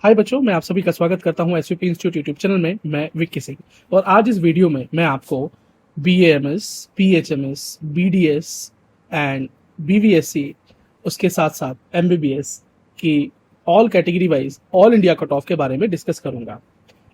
हाय बच्चों, मैं आप सभी का स्वागत करता हूं एसयूपी इंस्टीट्यूट यूट्यूब चैनल में। मैं विक्की सिंह और आज इस वीडियो में मैं आपको बीएएमएस, पीएचएमएस, बीडीएस एंड बीवीएससी, उसके साथ साथ एमबीबीएस की all category wise all India cut off के बारे में डिस्कस करूंगा।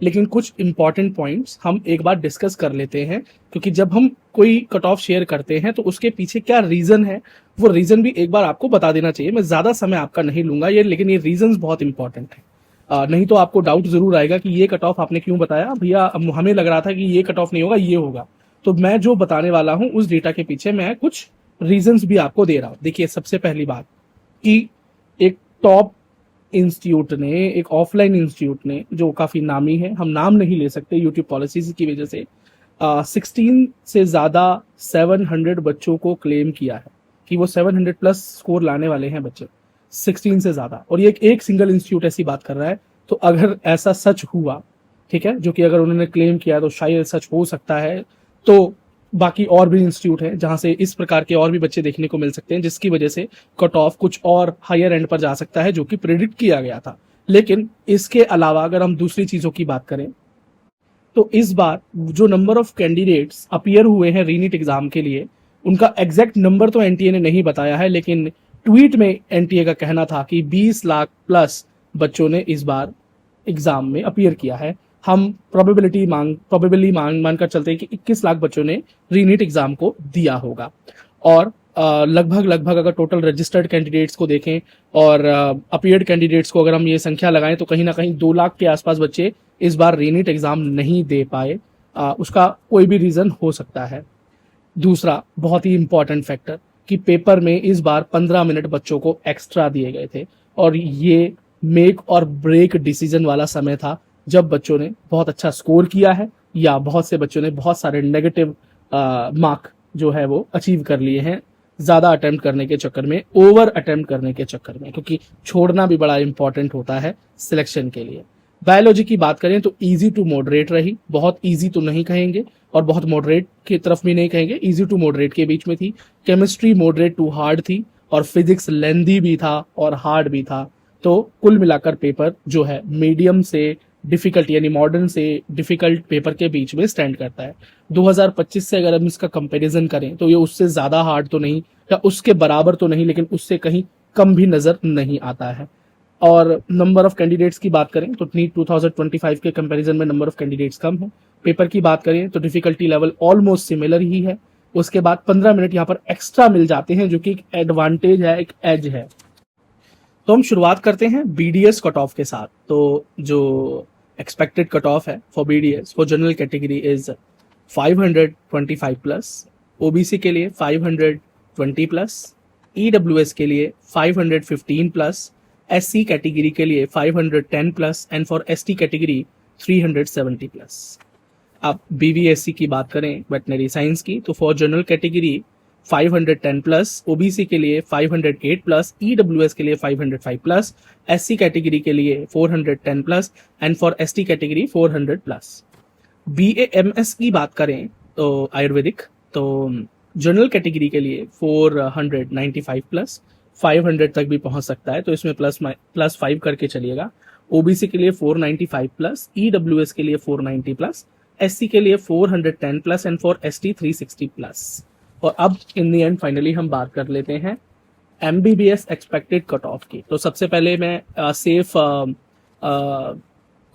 लेकिन कुछ इंपॉर्टेंट पॉइंट्स हम एक बार डिस्कस कर लेते हैं, क्योंकि जब हम कोई कट ऑफ शेयर करते हैं तो उसके पीछे क्या रीजन है वो रीजन भी एक बार आपको बता देना चाहिए। मैं ज्यादा समय आपका नहीं लूंगा लेकिन ये रीजंस बहुत इंपॉर्टेंट है। नहीं तो आपको डाउट जरूर आएगा कि ये कट ऑफ आपने क्यों बताया भैया, हमें लग रहा था कि ये कट ऑफ नहीं होगा, ये होगा। तो मैं जो बताने वाला हूं उस डेटा के पीछे मैं कुछ रीजंस भी आपको दे रहा हूं। देखिए, सबसे पहली बात कि एक टॉप इंस्टीट्यूट ने, एक ऑफलाइन इंस्टीट्यूट ने जो काफी नामी है, हम नाम नहीं ले सकते यूट्यूब पॉलिसीज की वजह से, 16 से ज्यादा 700 बच्चों को क्लेम किया है कि वो 700 प्लस स्कोर लाने वाले हैं बच्चे, 16 से ज्यादा। और ये एक सिंगल इंस्टीट्यूट ऐसी बात कर रहा है। तो अगर ऐसा सच हुआ, ठीक है, जो कि अगर उन्होंने क्लेम किया तो शायद सच हो सकता है, तो बाकी और भी इंस्टीट्यूट हैं जहां से इस प्रकार के और भी बच्चे देखने को मिल सकते हैं, जिसकी वजह से कट ऑफ कुछ और हायर एंड पर जा सकता है, जो कि प्रिडिक्ट किया गया था। लेकिन इसके अलावा अगर हम दूसरी चीजों की बात करें तो इस बार जो नंबर ऑफ कैंडिडेट्स अपीयर हुए हैं रीनीट एग्जाम के लिए, उनका एग्जैक्ट नंबर तो एनटीए ने नहीं बताया है, लेकिन ट्वीट में एनटीए का कहना था कि 20 लाख प्लस बच्चों ने इस बार एग्जाम में अपीयर किया है। हम प्रोबेबली मानकर चलते हैं कि 21 लाख बच्चों ने रीनीट एग्जाम को दिया होगा। और लगभग अगर टोटल रजिस्टर्ड कैंडिडेट्स को देखें और अपीयर्ड कैंडिडेट्स को अगर हम ये संख्या लगाएं तो कहीं ना कहीं 2 लाख के आसपास बच्चे इस बार रीनीट एग्जाम नहीं दे पाए। उसका कोई भी रीजन हो सकता है। दूसरा बहुत ही इंपॉर्टेंट फैक्टर कि पेपर में इस बार 15 मिनट बच्चों को एक्स्ट्रा दिए गए थे, और ये मेक और ब्रेक डिसीजन वाला समय था, जब बच्चों ने बहुत अच्छा स्कोर किया है या बहुत से बच्चों ने बहुत सारे नेगेटिव मार्क जो है वो अचीव कर लिए हैं, ज्यादा अटेम्प्ट करने के चक्कर में, ओवर अटेम्प्ट करने के चक्कर में, क्योंकि छोड़ना भी बड़ा इंपॉर्टेंट होता है सिलेक्शन के लिए। बायोलॉजी की बात करें तो इजी टू मॉडरेट रही, बहुत इजी तो नहीं कहेंगे और बहुत मॉडरेट की तरफ भी नहीं कहेंगे, इजी टू मॉडरेट के बीच में थी। केमिस्ट्री मॉडरेट टू हार्ड थी और फिजिक्स लेंदी भी था और हार्ड भी था। तो कुल मिलाकर पेपर जो है मीडियम से डिफिकल्ट यानी मॉडर्न से डिफिकल्ट पेपर के बीच में स्टैंड करता है। 2025 से अगर हम इसका कंपैरिजन करें तो ये उससे ज्यादा हार्ड तो नहीं या उसके बराबर तो नहीं, लेकिन उससे कहीं कम भी नजर नहीं आता है। और नंबर ऑफ कैंडिडेट्स की बात करें तो नीट 2025 के कंपैरिजन में नंबर ऑफ कैंडिडेट्स कम है। पेपर की बात करें तो डिफिकल्टी लेवल ऑलमोस्ट सिमिलर ही है। उसके बाद 15 मिनट यहाँ पर एक्स्ट्रा मिल जाते हैं, जो कि एक एडवांटेज है, एक एज है। तो हम शुरुआत करते हैं बीडीएस कट ऑफ के साथ। तो जो एक्सपेक्टेड कट ऑफ है for BDS for general category is 525 plus, OBC के लिए 520 प्लस, ईडब्ल्यूएस के लिए 515 प्लस, एससी कैटेगरी के लिए 510 plus and for ST category 370 plus. अब बीवीएससी की बात करें वेटनरी साइंस की, तो for general category 510 plus, OBC के लिए 508 प्लस, ईडब्ल्यूएस के लिए 505 प्लस, एससी कैटेगरी के लिए 410 plus and for ST category 400 plus. BAMS की बात करें तो आयुर्वेदिक, तो जनरल कैटेगरी के लिए 495 प्लस, 500 तक भी पहुंच सकता है, तो इसमें प्लस 5 करके चलिएगा। ओबीसी के लिए 495 प्लस, ईडब्ल्यूएस के लिए 490 प्लस, एससी के लिए 410 plus and for ST 360 plus. और अब इन दी एंड फाइनली हम बात कर लेते हैं एमबीबीएस एक्सपेक्टेड कट ऑफ की। तो सबसे पहले मैं सेफ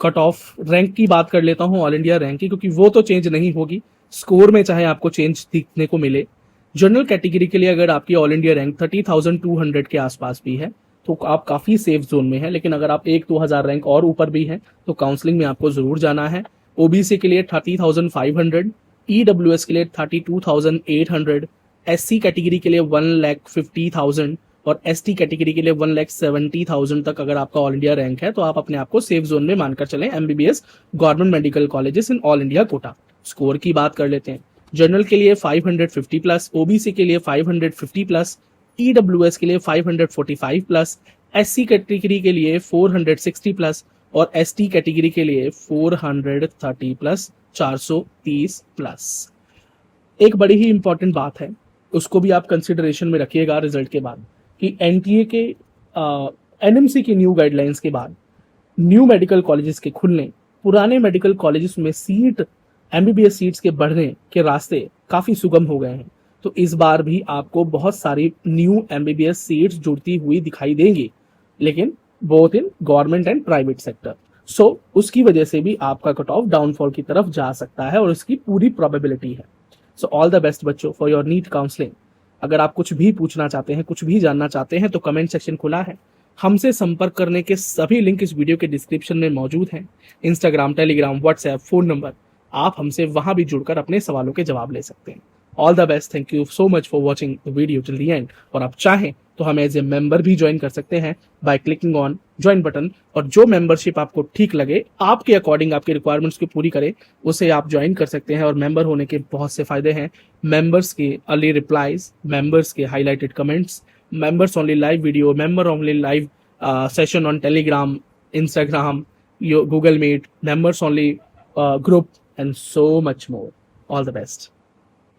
कट ऑफ रैंक की बात कर लेता हूं, ऑल इंडिया रैंक की, क्योंकि वो तो चेंज नहीं होगी स्कोर में, चाहे आपको चेंज दिखने को मिले। जनरल कैटेगरी के लिए अगर आपकी ऑल इंडिया रैंक 30,200 के आसपास भी है तो आप काफी सेफ जोन में है, लेकिन अगर आप 1-2 हजार रैंक और ऊपर भी हैं तो काउंसलिंग में आपको जरूर जाना है। ओबीसी के लिए 30,500, ईडब्ल्यूएस के लिए 32,800, एससी कैटेगरी के लिए 1,50,000 और एसटी कैटेगरी के लिए 1,70,000 तक अगर आपका ऑल इंडिया रैंक है तो आप अपने आप को सेफ जोन में मानकर चलें। MBBS government medical colleges in all India quota. Score की बात कर लेते हैं। जनरल के लिए 550 प्लस, ओबीसी के लिए 550 प्लस, ईडब्ल्यूएस के लिए 545 प्लस, एससी कैटेगरी के लिए 460 प्लस और एसटी कैटेगरी के लिए 430 प्लस, 430 प्लस। एक बड़ी ही इंपॉर्टेंट बात है, उसको भी आप कंसिडरेशन में रखिएगा रिजल्ट के बाद, कि एनटीए के एनएमसी की न्यू गाइडलाइंस के बाद न्यू मेडिकल कॉलेजेस के खुलने, पुराने मेडिकल कॉलेजेस में सीट, एमबीबीएस सीट्स के बढ़ने के रास्ते काफी सुगम हो गए हैं। तो इस बार भी आपको बहुत सारी न्यू एमबीबीएस सीट्स जुड़ती हुई दिखाई देंगी, लेकिन both in government and private sector. So उसकी वजह से भी आपका कट ऑफ डाउनफॉल की तरफ जा सकता है और इसकी पूरी प्रोबेबिलिटी है। सो ऑल द बेस्ट बच्चों फॉर योर नीट काउंसलिंग। अगर आप कुछ भी पूछना चाहते हैं, कुछ भी जानना चाहते हैं तो कमेंट सेक्शन खुला है। हमसे संपर्क करने के सभी लिंक इस वीडियो के डिस्क्रिप्शन में मौजूद हैं। Instagram, Telegram, WhatsApp, phone number, आप हमसे वहां भी जुड़कर अपने सवालों के जवाब ले सकते हैं। All the best, thank you so much for watching the video till the end. और आप चाहें तो हमें एज ए मेंबर भी ज्वाइन कर सकते हैं by clicking on join button. और जो मेंबरशिप आपको ठीक लगे, आपके अकॉर्डिंग, आपके रिक्वायरमेंट्स को पूरी करे, उसे आप ज्वाइन कर सकते हैं। और मेंबर होने के बहुत से फायदे हैं। मेंबर्स के अर्ली रिप्लाईज, मेंबर्स के highlighted comments, members only live video, member only live session on Telegram, Instagram, Google Meet, members only group, and so much more. All the best.